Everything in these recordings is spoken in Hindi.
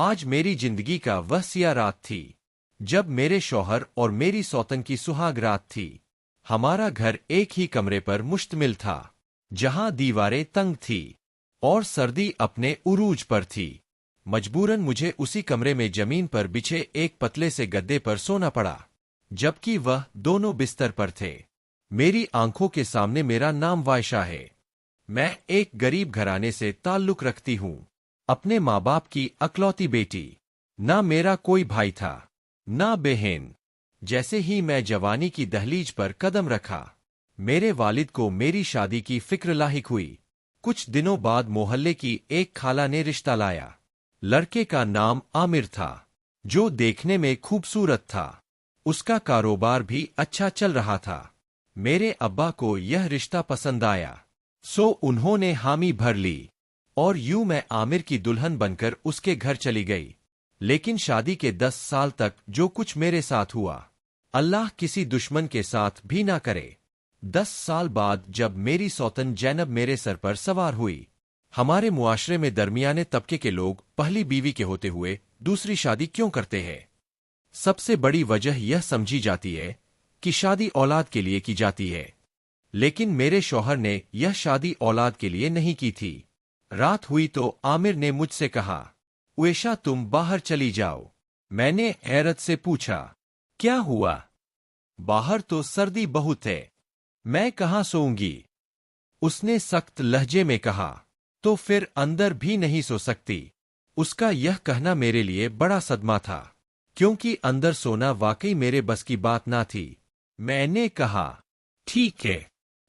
आज मेरी जिंदगी का वह सिया रात थी जब मेरे शौहर और मेरी सौतन की सुहाग रात थी। हमारा घर एक ही कमरे पर मुश्तमिल था, जहां दीवारें तंग थी और सर्दी अपने उरूज पर थी। मजबूरन मुझे उसी कमरे में जमीन पर बिछे एक पतले से गद्दे पर सोना पड़ा, जबकि वह दोनों बिस्तर पर थे। मेरी आंखों के सामने मेरा नाम वायशा है। मैं एक गरीब घराने से ताल्लुक रखती हूँ, अपने माँ बाप की अकलौती बेटी। ना मेरा कोई भाई था, ना बहन। जैसे ही मैं जवानी की दहलीज पर कदम रखा, मेरे वालिद को मेरी शादी की फिक्र लाहिक हुई। कुछ दिनों बाद मोहल्ले की एक खाला ने रिश्ता लाया। लड़के का नाम आमिर था, जो देखने में खूबसूरत था। उसका कारोबार भी अच्छा चल रहा था। मेरे अब्बा को यह रिश्ता पसंद आया, सो उन्होंने हामी भर ली और यूं मैं आमिर की दुल्हन बनकर उसके घर चली गई। लेकिन शादी के 10 साल तक जो कुछ मेरे साथ हुआ, अल्लाह किसी दुश्मन के साथ भी ना करे। 10 साल बाद जब मेरी सौतन जैनब मेरे सर पर सवार हुई। हमारे मुआशरे में दरमियाने तबके के लोग पहली बीवी के होते हुए दूसरी शादी क्यों करते हैं? सबसे बड़ी वजह यह समझी जाती है कि शादी औलाद के लिए की जाती है। लेकिन मेरे शौहर ने यह शादी औलाद के लिए नहीं की थी। रात हुई तो आमिर ने मुझसे कहा, उएशा तुम बाहर चली जाओ। मैंने हैरत से पूछा, क्या हुआ? बाहर तो सर्दी बहुत है, मैं कहाँ सोऊंगी? उसने सख्त लहजे में कहा, तो फिर अंदर भी नहीं सो सकती। उसका यह कहना मेरे लिए बड़ा सदमा था, क्योंकि अंदर सोना वाकई मेरे बस की बात ना थी। मैंने कहा, ठीक है।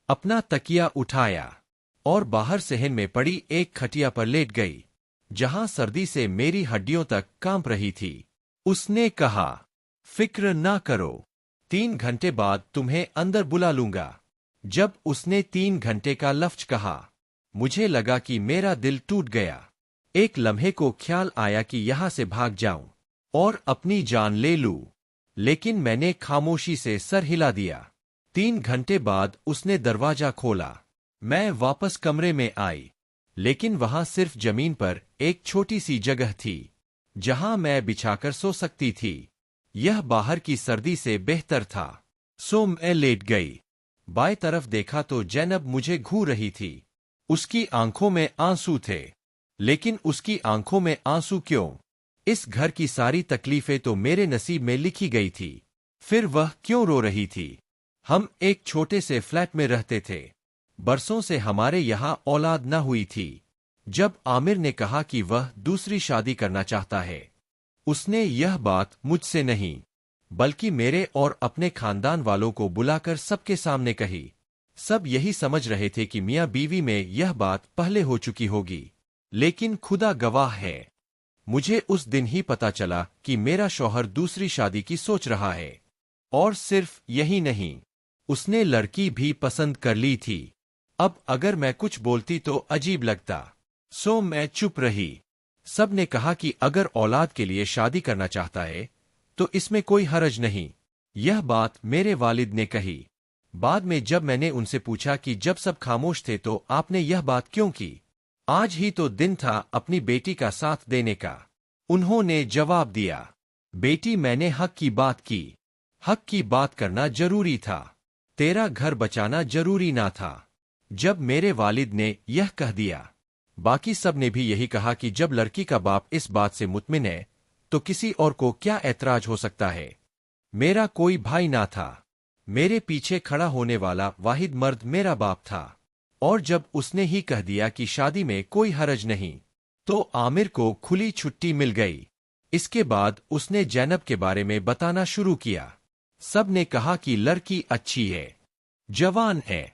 अपना तकिया उठाया और बाहर सहन में पड़ी एक खटिया पर लेट गई, जहां सर्दी से मेरी हड्डियों तक कांप रही थी। उसने कहा, फिक्र ना करो, 3 घंटे बाद तुम्हें अंदर बुला लूंगा। जब उसने 3 घंटे का लफ्ज कहा, मुझे लगा कि मेरा दिल टूट गया। एक लम्हे को ख्याल आया कि यहां से भाग जाऊं और अपनी जान ले लूं, लेकिन मैंने खामोशी से सर हिला दिया। 3 घंटे बाद उसने दरवाजा खोला। मैं वापस कमरे में आई, लेकिन वहां सिर्फ जमीन पर एक छोटी सी जगह थी, जहां मैं बिछाकर सो सकती थी। यह बाहर की सर्दी से बेहतर था, सो मैं लेट गई। बाएं तरफ देखा तो जैनब मुझे घूर रही थी। उसकी आंखों में आंसू थे, लेकिन उसकी आंखों में आंसू क्यों? इस घर की सारी तकलीफें तो मेरे नसीब में लिखी गई थी, फिर वह क्यों रो रही थी? हम एक छोटे से फ्लैट में रहते थे। बरसों से हमारे यहाँ औलाद न हुई थी। जब आमिर ने कहा कि वह दूसरी शादी करना चाहता है, उसने यह बात मुझसे नहीं, बल्कि मेरे और अपने खानदान वालों को बुलाकर सबके सामने कही। सब यही समझ रहे थे कि मियां बीवी में यह बात पहले हो चुकी होगी, लेकिन खुदा गवाह है, मुझे उस दिन ही पता चला कि मेरा शौहर दूसरी शादी की सोच रहा है। और सिर्फ यही नहीं, उसने लड़की भी पसंद कर ली थी। अब अगर मैं कुछ बोलती तो अजीब लगता, सो मैं चुप रही। सब ने कहा कि अगर औलाद के लिए शादी करना चाहता है तो इसमें कोई हरज नहीं। यह बात मेरे वालिद ने कही। बाद में जब मैंने उनसे पूछा कि जब सब खामोश थे तो आपने यह बात क्यों की? आज ही तो दिन था अपनी बेटी का साथ देने का। उन्होंने जवाब दिया, बेटी मैंने हक की बात की। हक की बात करना जरूरी था, तेरा घर बचाना जरूरी ना था। जब मेरे वालिद ने यह कह दिया, बाकी सब ने भी यही कहा कि जब लड़की का बाप इस बात से मुतमिन है तो किसी और को क्या ऐतराज हो सकता है। मेरा कोई भाई ना था, मेरे पीछे खड़ा होने वाला वाहिद मर्द मेरा बाप था। और जब उसने ही कह दिया कि शादी में कोई हरज नहीं, तो आमिर को खुली छुट्टी मिल गई। इसके बाद उसने जैनब के बारे में बताना शुरू किया। सब ने कहा कि लड़की अच्छी है, जवान है,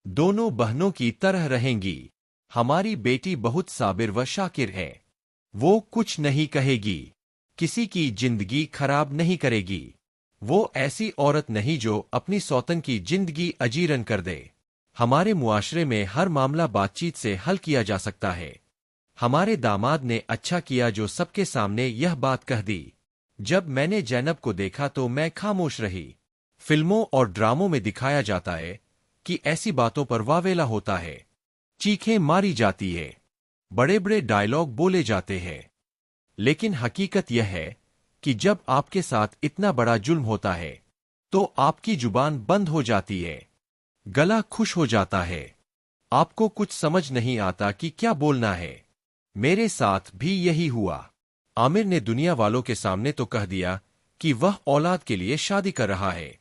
दोनों बहनों की तरह रहेंगी। हमारी बेटी बहुत साबिर व शाकिर है, वो कुछ नहीं कहेगी, किसी की जिंदगी खराब नहीं करेगी। वो ऐसी औरत नहीं जो अपनी सौतन की जिंदगी अजीरन कर दे। हमारे मुआशरे में हर मामला बातचीत से हल किया जा सकता है। हमारे दामाद ने अच्छा किया जो सबके सामने यह बात कह दी। जब मैंने जैनब को देखा तो मैं खामोश रही। फिल्मों और ड्रामों में दिखाया जाता है कि ऐसी बातों पर वावेला होता है, चीखें मारी जाती है, बड़े बड़े डायलॉग बोले जाते हैं, लेकिन हकीकत यह है कि जब आपके साथ इतना बड़ा जुल्म होता है तो आपकी जुबान बंद हो जाती है, गला खुश हो जाता है, आपको कुछ समझ नहीं आता कि क्या बोलना है। मेरे साथ भी यही हुआ। आमिर ने दुनिया वालों के सामने तो कह दिया कि वह औलाद के लिए शादी कर रहा है,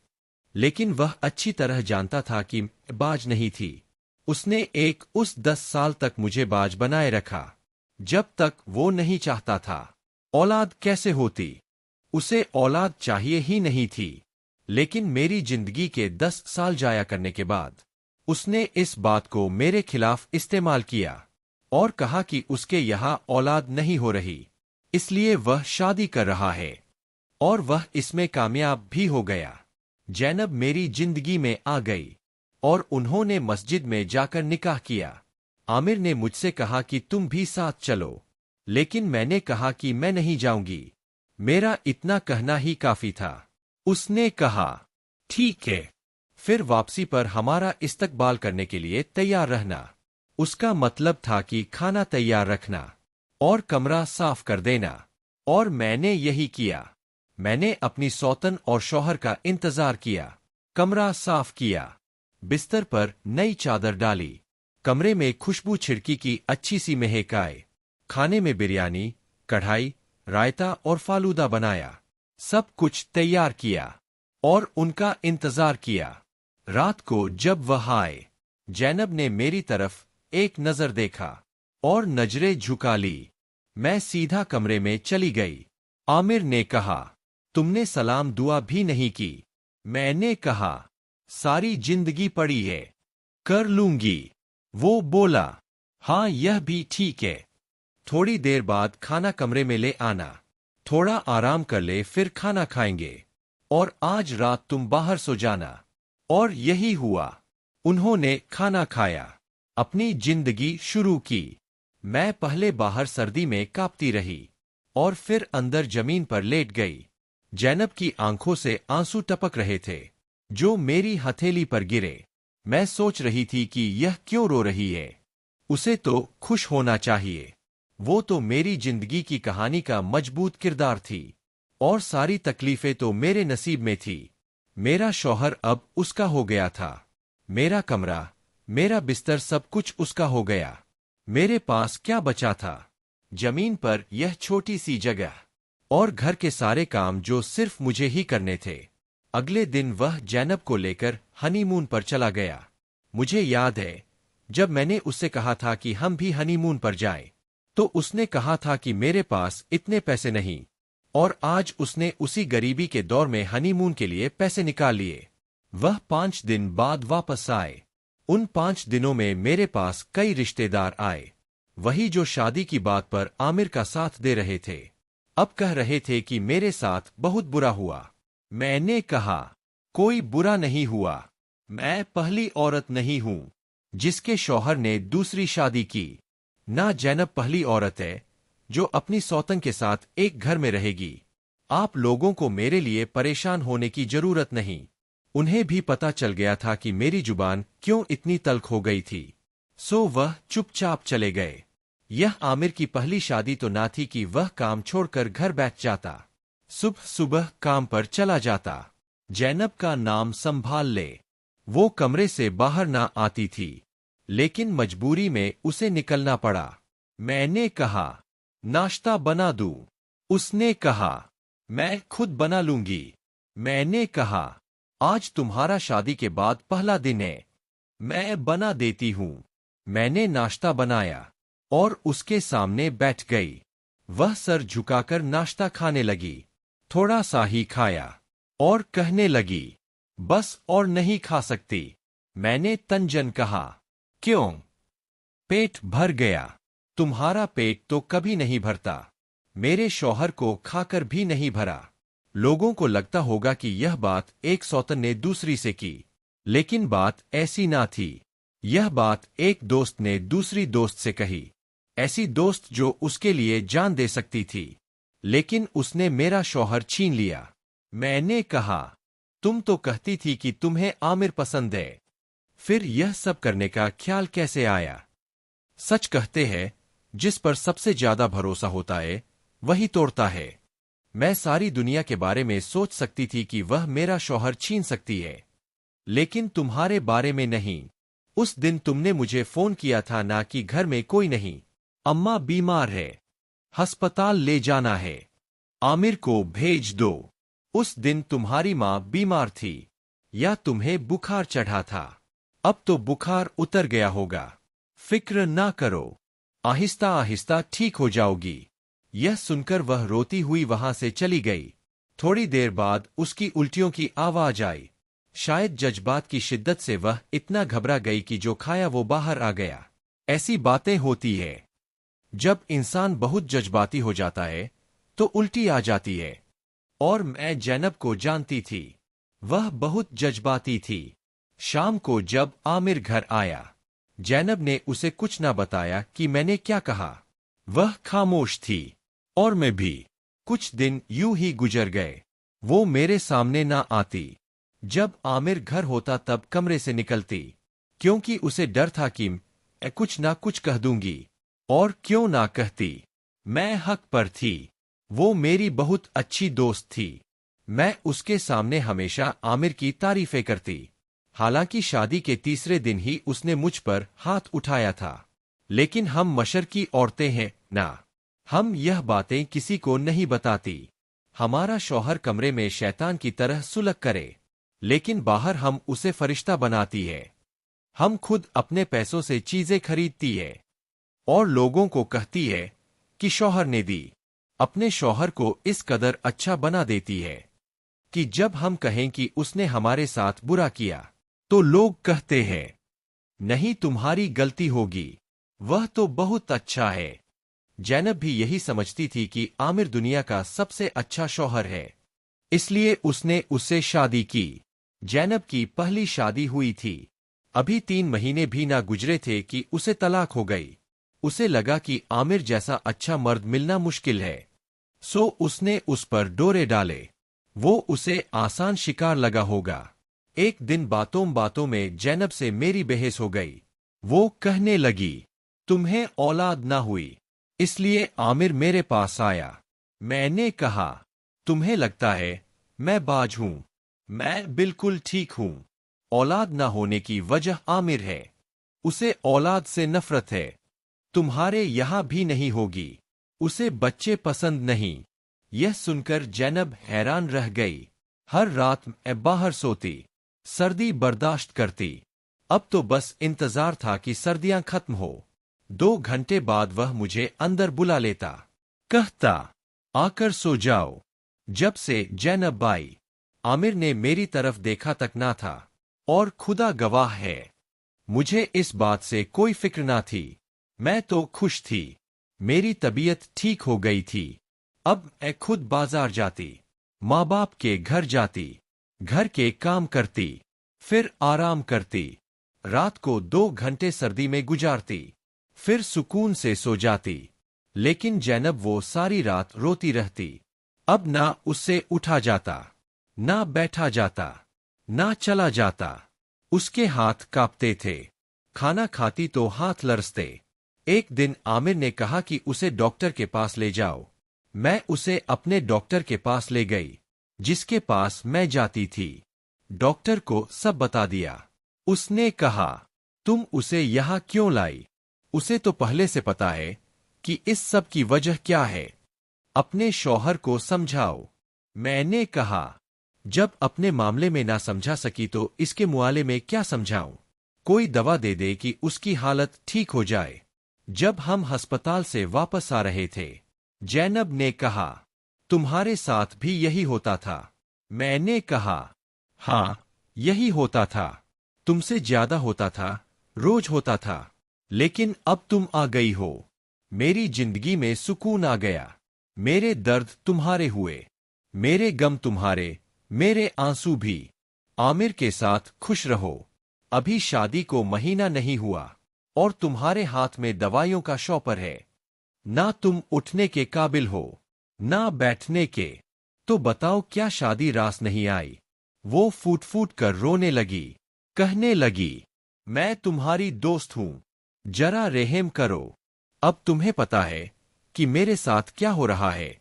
लेकिन वह अच्छी तरह जानता था कि बाज नहीं थी। उसने उस 10 साल तक मुझे बाज बनाए रखा, जब तक वो नहीं चाहता था। औलाद कैसे होती? उसे औलाद चाहिए ही नहीं थी। लेकिन मेरी जिंदगी के 10 साल जाया करने के बाद उसने इस बात को मेरे खिलाफ इस्तेमाल किया और कहा कि उसके यहां औलाद नहीं हो रही, इसलिए वह शादी कर रहा है, और वह इसमें कामयाब भी हो गया। जैनब मेरी जिंदगी में आ गई और उन्होंने मस्जिद में जाकर निकाह किया। आमिर ने मुझसे कहा कि तुम भी साथ चलो, लेकिन मैंने कहा कि मैं नहीं जाऊंगी। मेरा इतना कहना ही काफी था। उसने कहा, ठीक है, फिर वापसी पर हमारा इस्तकबाल करने के लिए तैयार रहना। उसका मतलब था कि खाना तैयार रखना और कमरा साफ कर देना, और मैंने यही किया। मैंने अपनी सौतन और शौहर का इंतजार किया, कमरा साफ किया, बिस्तर पर नई चादर डाली, कमरे में खुशबू छिड़की की अच्छी सी महक आए, खाने में बिरयानी, कढ़ाई, रायता और फालूदा बनाया, सब कुछ तैयार किया और उनका इंतजार किया। रात को जब वह आए, जैनब ने मेरी तरफ एक नजर देखा और नजरें झुका ली। मैं सीधा कमरे में चली गई। आमिर ने कहा, तुमने सलाम दुआ भी नहीं की। मैंने कहा, सारी जिंदगी पड़ी है, कर लूंगी। वो बोला, हाँ यह भी ठीक है। थोड़ी देर बाद खाना कमरे में ले आना, थोड़ा आराम कर ले फिर खाना खाएंगे, और आज रात तुम बाहर सो जाना। और यही हुआ। उन्होंने खाना खाया, अपनी जिंदगी शुरू की। मैं पहले बाहर सर्दी में कांपती रही और फिर अंदर जमीन पर लेट गई। जैनब की आंखों से आंसू टपक रहे थे, जो मेरी हथेली पर गिरे। मैं सोच रही थी कि यह क्यों रो रही है, उसे तो खुश होना चाहिए। वो तो मेरी जिंदगी की कहानी का मजबूत किरदार थी, और सारी तकलीफें तो मेरे नसीब में थी। मेरा शौहर अब उसका हो गया था, मेरा कमरा, मेरा बिस्तर, सब कुछ उसका हो गया। मेरे पास क्या बचा था? जमीन पर यह छोटी सी जगह, और घर के सारे काम जो सिर्फ मुझे ही करने थे। अगले दिन वह जैनब को लेकर हनीमून पर चला गया। मुझे याद है, जब मैंने उससे कहा था कि हम भी हनीमून पर जाएं, तो उसने कहा था कि मेरे पास इतने पैसे नहीं, और आज उसने उसी गरीबी के दौर में हनीमून के लिए पैसे निकाल लिए। वह 5 दिन बाद वापस आए। उन 5 दिनों में मेरे पास कई रिश्तेदार आए, वही जो शादी की बात पर आमिर का साथ दे रहे थे। अब कह रहे थे कि मेरे साथ बहुत बुरा हुआ। मैंने कहा, कोई बुरा नहीं हुआ। मैं पहली औरत नहीं हूं जिसके शौहर ने दूसरी शादी की। ना जैनब पहली औरत है जो अपनी सौतन के साथ एक घर में रहेगी। आप लोगों को मेरे लिए परेशान होने की जरूरत नहीं। उन्हें भी पता चल गया था कि मेरी जुबान क्यों इतनी तल्ख हो गई थी, सो वह चुपचाप चले गए। यह आमिर की पहली शादी तो ना थी कि वह काम छोड़कर घर बैठ जाता, सुबह सुबह काम पर चला जाता, जैनब का नाम संभाल ले। वो कमरे से बाहर ना आती थी, लेकिन मजबूरी में उसे निकलना पड़ा। मैंने कहा, नाश्ता बना दूं? उसने कहा, मैं खुद बना लूंगी। मैंने कहा, आज तुम्हारा शादी के बाद पहला दिन है, मैं बना देती हूं। मैंने नाश्ता बनाया और उसके सामने बैठ गई। वह सर झुकाकर नाश्ता खाने लगी। थोड़ा सा ही खाया और कहने लगी, बस और नहीं खा सकती। मैंने तंजन कहा, क्यों? पेट भर गया। तुम्हारा पेट तो कभी नहीं भरता। मेरे शौहर को खाकर भी नहीं भरा। लोगों को लगता होगा कि यह बात एक सौतन ने दूसरी से की, लेकिन बात ऐसी ना थी। यह बात एक दोस्त ने दूसरी दोस्त से कही, ऐसी दोस्त जो उसके लिए जान दे सकती थी, लेकिन उसने मेरा शौहर छीन लिया। मैंने कहा, तुम तो कहती थी कि तुम्हें आमिर पसंद है, फिर यह सब करने का ख्याल कैसे आया? सच कहते हैं, जिस पर सबसे ज्यादा भरोसा होता है वही तोड़ता है। मैं सारी दुनिया के बारे में सोच सकती थी कि वह मेरा शौहर छीन सकती है, लेकिन तुम्हारे बारे में नहीं। उस दिन तुमने मुझे फोन किया था ना कि घर में कोई नहीं, अम्मा बीमार है, अस्पताल ले जाना है, आमिर को भेज दो। उस दिन तुम्हारी माँ बीमार थी या तुम्हें बुखार चढ़ा था। अब तो बुखार उतर गया होगा, फिक्र ना करो, आहिस्ता आहिस्ता ठीक हो जाओगी। यह सुनकर वह रोती हुई वहां से चली गई। थोड़ी देर बाद उसकी उल्टियों की आवाज आई। शायद जज्बात की शिद्दत से वह इतना घबरा गई कि जो खाया वो बाहर आ गया। ऐसी बातें होती है, जब इंसान बहुत जज्बाती हो जाता है तो उल्टी आ जाती है। और मैं जैनब को जानती थी, वह बहुत जज्बाती थी। शाम को जब आमिर घर आया, जैनब ने उसे कुछ न बताया कि मैंने क्या कहा। वह खामोश थी और मैं भी। कुछ दिन यूं ही गुजर गए। वो मेरे सामने ना आती। जब आमिर घर होता तब कमरे से निकलती, क्योंकि उसे डर था कि मैं कुछ ना कुछ कह दूंगी। और क्यों ना कहती, मैं हक पर थी। वो मेरी बहुत अच्छी दोस्त थी। मैं उसके सामने हमेशा आमिर की तारीफें करती। हालांकि शादी के तीसरे दिन ही उसने मुझ पर हाथ उठाया था। लेकिन हम मशर की औरतें हैं ना, हम यह बातें किसी को नहीं बताती। हमारा शौहर कमरे में शैतान की तरह सुलग करे, लेकिन बाहर हम उसे फरिश्ता बनाती है। हम खुद अपने पैसों से चीजें खरीदती है और लोगों को कहती है कि शौहर ने दी। अपने शौहर को इस कदर अच्छा बना देती है कि जब हम कहें कि उसने हमारे साथ बुरा किया तो लोग कहते हैं, नहीं तुम्हारी गलती होगी, वह तो बहुत अच्छा है। जैनब भी यही समझती थी कि आमिर दुनिया का सबसे अच्छा शौहर है, इसलिए उसने उससे शादी की। जैनब की पहली शादी हुई थी। अभी 3 महीने भी ना गुजरे थे कि उसे तलाक हो गई। उसे लगा कि आमिर जैसा अच्छा मर्द मिलना मुश्किल है, सो उसने उस पर डोरे डाले। वो उसे आसान शिकार लगा होगा। एक दिन बातों बातों में जैनब से मेरी बहस हो गई। वो कहने लगी, तुम्हें औलाद ना हुई, इसलिए आमिर मेरे पास आया। मैंने कहा, तुम्हें लगता है मैं बाज हूं? मैं बिल्कुल ठीक हूं। औलाद ना होने की वजह आमिर है। उसे औलाद से नफरत है। तुम्हारे यहां भी नहीं होगी। उसे बच्चे पसंद नहीं। यह सुनकर जैनब हैरान रह गई। हर रात मैं बाहर सोती, सर्दी बर्दाश्त करती। अब तो बस इंतजार था कि सर्दियां खत्म हो। 2 घंटे बाद वह मुझे अंदर बुला लेता, कहता, आकर सो जाओ। जब से जैनब आई, आमिर ने मेरी तरफ देखा तक ना था। और खुदा गवाह है, मुझे इस बात से कोई फिक्र ना थी। मैं तो खुश थी। मेरी तबीयत ठीक हो गई थी। अब मैं खुद बाजार जाती, माँ बाप के घर जाती, घर के काम करती, फिर आराम करती। रात को 2 घंटे सर्दी में गुजारती, फिर सुकून से सो जाती। लेकिन जैनब वो सारी रात रोती रहती। अब ना उससे उठा जाता, ना बैठा जाता, ना चला जाता। उसके हाथ कांपते थे। खाना खाती तो हाथ लरसते। एक दिन आमिर ने कहा कि उसे डॉक्टर के पास ले जाओ। मैं उसे अपने डॉक्टर के पास ले गई, जिसके पास मैं जाती थी। डॉक्टर को सब बता दिया। उसने कहा, तुम उसे यहाँ क्यों लाई? उसे तो पहले से पता है कि इस सब की वजह क्या है। अपने शौहर को समझाओ। मैंने कहा, जब अपने मामले में ना समझा सकी तो इसके मुआले में क्या समझाऊं? कोई दवा दे दे कि उसकी हालत ठीक हो जाए। जब हम अस्पताल से वापस आ रहे थे, जैनब ने कहा, तुम्हारे साथ भी यही होता था? मैंने कहा, हाँ, यही होता था। तुमसे ज्यादा होता था, रोज होता था। लेकिन अब तुम आ गई हो। मेरी जिंदगी में सुकून आ गया। मेरे दर्द तुम्हारे हुए, मेरे गम तुम्हारे, मेरे आंसू भी। आमिर के साथ खुश रहो। अभी शादी को महीना नहीं हुआ और तुम्हारे हाथ में दवाइयों का शॉपर है। ना तुम उठने के काबिल हो, ना बैठने के। तो बताओ क्या शादी रास नहीं आई? वो फूट फूट कर रोने लगी, कहने लगी, मैं तुम्हारी दोस्त हूं, जरा रहम करो। अब तुम्हें पता है कि मेरे साथ क्या हो रहा है।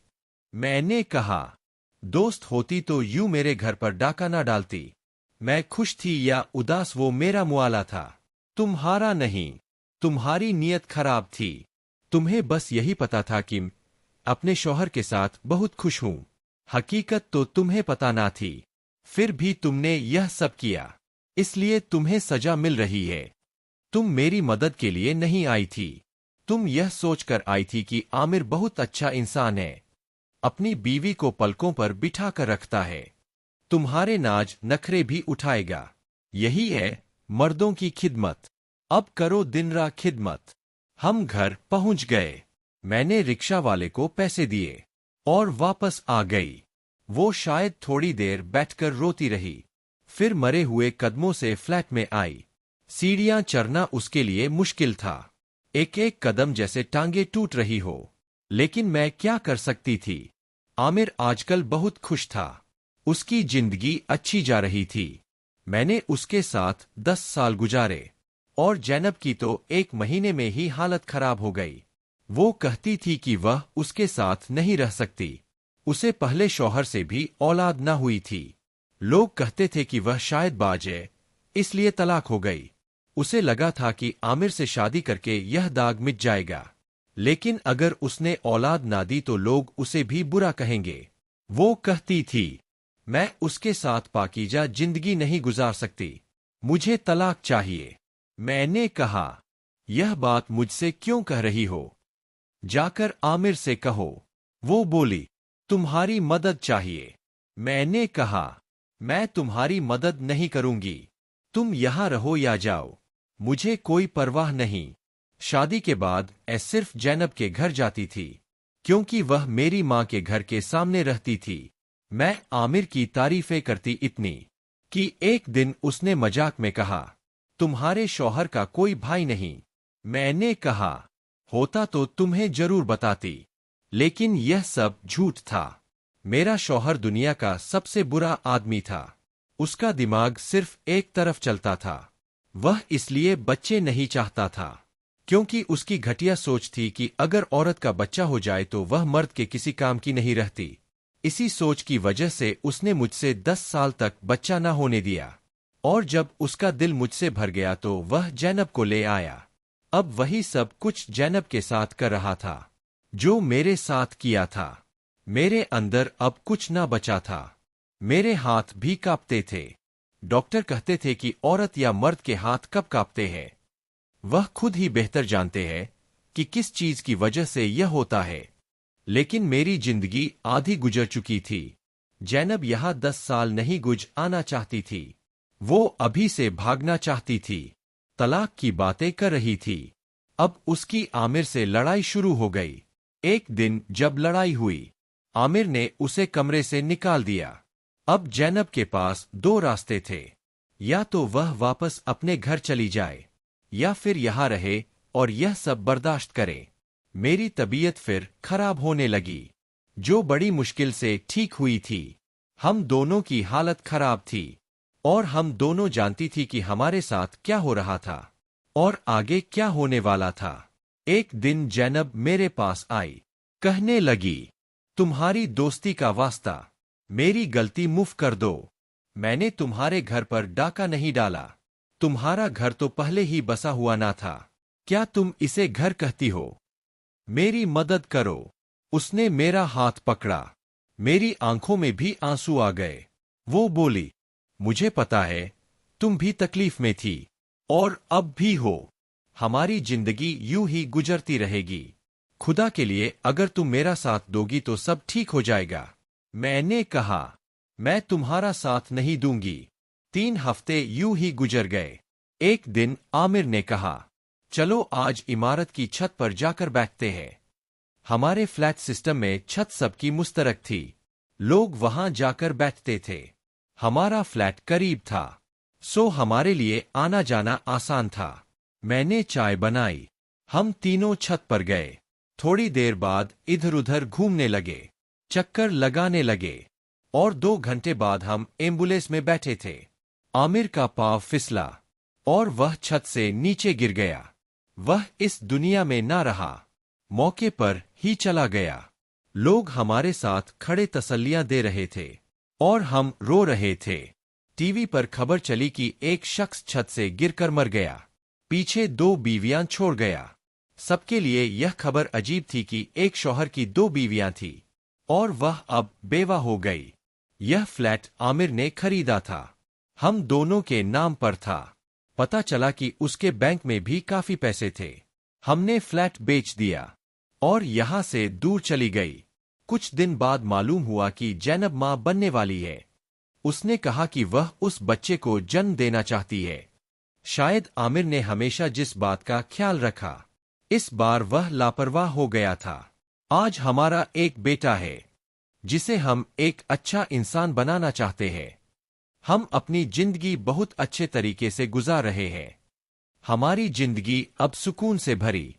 मैंने कहा, दोस्त होती तो यूं मेरे घर पर डाका ना डालती। मैं खुश थी या उदास वो मेरा मुआला था। तुम्हारा नहीं। तुम्हारी नीयत खराब थी। तुम्हें बस यही पता था कि अपने शौहर के साथ बहुत खुश हूं। हकीकत तो तुम्हें पता ना थी। फिर भी तुमने यह सब किया, इसलिए तुम्हें सजा मिल रही है। तुम मेरी मदद के लिए नहीं आई थी। तुम यह सोचकर आई थी कि आमिर बहुत अच्छा इंसान है, अपनी बीवी को पलकों पर बिठा कर रखता है, तुम्हारे नाज नखरे भी उठाएगा। यही है मर्दों की खिदमत। अब करो दिन रात खिदमत। हम घर पहुंच गए। मैंने रिक्शा वाले को पैसे दिए और वापस आ गई। वो शायद थोड़ी देर बैठकर रोती रही, फिर मरे हुए कदमों से फ्लैट में आई। सीढ़ियां चढ़ना उसके लिए मुश्किल था, एक एक कदम जैसे टांगे टूट रही हो। लेकिन मैं क्या कर सकती थी। आमिर आजकल बहुत खुश था। उसकी जिंदगी अच्छी जा रही थी। मैंने उसके साथ 10 साल गुजारे और जैनब की तो 1 महीने में ही हालत खराब हो गई। वो कहती थी कि वह उसके साथ नहीं रह सकती। उसे पहले शौहर से भी औलाद न हुई थी। लोग कहते थे कि वह शायद बाज है, इसलिए तलाक हो गई। उसे लगा था कि आमिर से शादी करके यह दाग मिट जाएगा, लेकिन अगर उसने औलाद ना दी तो लोग उसे भी बुरा कहेंगे। वो कहती थी, मैं उसके साथ पाकीजा जिंदगी नहीं गुजार सकती, मुझे तलाक चाहिए। मैंने कहा, यह बात मुझसे क्यों कह रही हो? जाकर आमिर से कहो। वो बोली, तुम्हारी मदद चाहिए। मैंने कहा, मैं तुम्हारी मदद नहीं करूंगी। तुम यहां रहो या जाओ, मुझे कोई परवाह नहीं। शादी के बाद सिर्फ जैनब के घर जाती थी, क्योंकि वह मेरी मां के घर के सामने रहती थी। मैं आमिर की तारीफें करती इतनी कि एक दिन उसने मजाक में कहा, तुम्हारे शौहर का कोई भाई नहीं। मैंने कहा, होता तो तुम्हें जरूर बताती, लेकिन यह सब झूठ था। मेरा शौहर दुनिया का सबसे बुरा आदमी था। उसका दिमाग सिर्फ एक तरफ चलता था। वह इसलिए बच्चे नहीं चाहता था, क्योंकि उसकी घटिया सोच थी कि अगर औरत का बच्चा हो जाए तो वह मर्द के किसी काम की नहीं रहती। इसी सोच की वजह से उसने मुझसे 10 साल तक बच्चा न होने दिया, और जब उसका दिल मुझसे भर गया तो वह जैनब को ले आया। अब वही सब कुछ जैनब के साथ कर रहा था जो मेरे साथ किया था। मेरे अंदर अब कुछ न बचा था। मेरे हाथ भी कांपते थे। डॉक्टर कहते थे कि औरत या मर्द के हाथ कब कांपते हैं, वह खुद ही बेहतर जानते हैं कि किस चीज की वजह से यह होता है। लेकिन मेरी जिंदगी आधी गुजर चुकी थी। जैनब यहां 10 साल नहीं गुज आना चाहती थी। वो अभी से भागना चाहती थी। तलाक की बातें कर रही थी। अब उसकी आमिर से लड़ाई शुरू हो गई। एक दिन जब लड़ाई हुई, आमिर ने उसे कमरे से निकाल दिया। अब जैनब के पास 2 रास्ते थे, या तो वह वापस अपने घर चली जाए, या फिर यहां रहे और यह सब बर्दाश्त करे। मेरी तबीयत फिर खराब होने लगी, जो बड़ी मुश्किल से ठीक हुई थी। हम दोनों की हालत खराब थी, और हम दोनों जानती थी कि हमारे साथ क्या हो रहा था और आगे क्या होने वाला था। एक दिन जैनब मेरे पास आई, कहने लगी, तुम्हारी दोस्ती का वास्ता, मेरी गलती मुफ कर दो। मैंने तुम्हारे घर पर डाका नहीं डाला। तुम्हारा घर तो पहले ही बसा हुआ ना था। क्या तुम इसे घर कहती हो? मेरी मदद करो। उसने मेरा हाथ पकड़ा। मेरी आंखों में भी आंसू आ गए। वो बोली, मुझे पता है तुम भी तकलीफ में थी, और अब भी हो। हमारी जिंदगी यूं ही गुजरती रहेगी। खुदा के लिए अगर तुम मेरा साथ दोगी तो सब ठीक हो जाएगा। मैंने कहा, मैं तुम्हारा साथ नहीं दूंगी। 3 हफ्ते यूं ही गुजर गए। एक दिन आमिर ने कहा, चलो आज इमारत की छत पर जाकर बैठते हैं। हमारे फ्लैट सिस्टम में छत सबकी मुश्तरक थी। लोग वहां जाकर बैठते थे। हमारा फ्लैट करीब था, सो हमारे लिए आना जाना आसान था। मैंने चाय बनाई। हम तीनों छत पर गए। थोड़ी देर बाद इधर उधर घूमने लगे, चक्कर लगाने लगे, और 2 घंटे बाद हम एम्बुलेंस में बैठे थे। आमिर का पांव फिसला और वह छत से नीचे गिर गया। वह इस दुनिया में ना रहा। मौके पर ही चला गया। लोग हमारे साथ खड़े तसल्लियां दे रहे थे और हम रो रहे थे। टीवी पर खबर चली कि एक शख्स छत से गिरकर मर गया, पीछे 2 बीवियां छोड़ गया। सबके लिए यह खबर अजीब थी कि एक शौहर की 2 बीवियां थी और वह अब बेवा हो गई। यह फ्लैट आमिर ने खरीदा था, हम दोनों के नाम पर था। पता चला कि उसके बैंक में भी काफी पैसे थे। हमने फ्लैट बेच दिया और यहां से दूर चली गई। कुछ दिन बाद मालूम हुआ कि जैनब मां बनने वाली है। उसने कहा कि वह उस बच्चे को जन्म देना चाहती है। शायद आमिर ने हमेशा जिस बात का ख्याल रखा, इस बार वह लापरवाह हो गया था। आज हमारा एक बेटा है जिसे हम एक अच्छा इंसान बनाना चाहते हैं। हम अपनी जिंदगी बहुत अच्छे तरीके से गुजार रहे हैं। हमारी जिंदगी अब सुकून से भरी